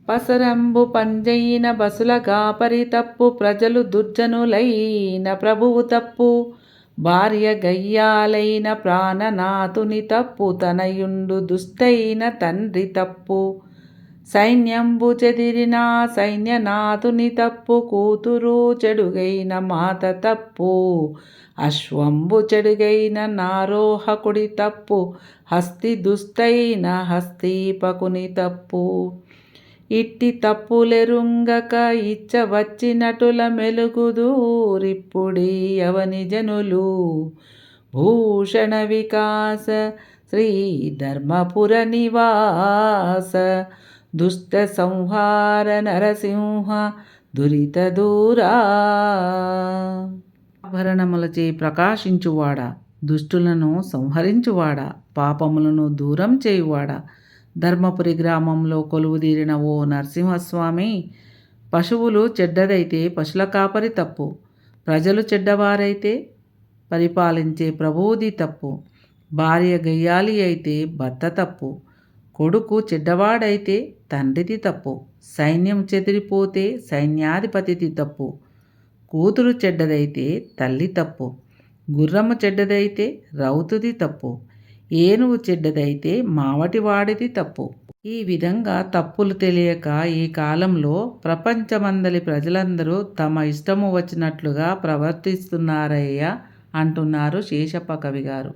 పసరంబు పంజైన బసుల గాపరి తప్పు, ప్రజలు దుర్జనులైన ప్రభువు తప్పు. భార్య గయ్యాలైన ప్రాణనాథుని తప్పు, తనయుండు దుష్టైన తండ్రి తప్పు. సైన్యంబు చెదిరిన సైన్యనాథుని తప్పు, కూతురు చెడుగైన మాత తప్పు. అశ్వంబు చెడుగైన నారోహకుడి తప్పు, హస్తి దుష్టైన హస్తీపకుని తప్పు. ఇట్టి తప్పులెరుంగక ఇచ్చ వచ్చినటుల మెలుగుదూరిప్పుడి అవని జనులు. భూషణ వికాస శ్రీ ధర్మపుర నివాస, దుష్ట సంహార నరసింహ దురిత దూరా. ఆభరణములచే ప్రకాశించువాడా, దుష్టులను సంహరించువాడా, పాపములను దూరం చేయువాడా, ధర్మపురి గ్రామంలో కొలువుదీరిన ఓ నరసింహస్వామి, పశువులు చెడ్డదైతే పశుల కాపరి తప్పు, ప్రజలు చెడ్డవారైతే పరిపాలించే ప్రభువుది తప్పు. భార్య గయ్యాలి అయితే భర్త తప్పు, కొడుకు చెడ్డవాడైతే తండ్రిది తప్పు. సైన్యం చెదిరిపోతే సైన్యాధిపతిది తప్పు, కూతురు చెడ్డదైతే తల్లి తప్పు. గుర్రము చెడ్డదైతే రౌతుది తప్పు, ఏనుగు చెడ్డదైతే మావటివాడిది తప్పు. ఈ విధంగా తప్పులు తెలియక ఈ కాలంలో ప్రపంచమందలి ప్రజలందరూ తమ ఇష్టము వచ్చినట్లుగా ప్రవర్తిస్తున్నారయ్యా అంటున్నారు శేషప్ప కవి గారు.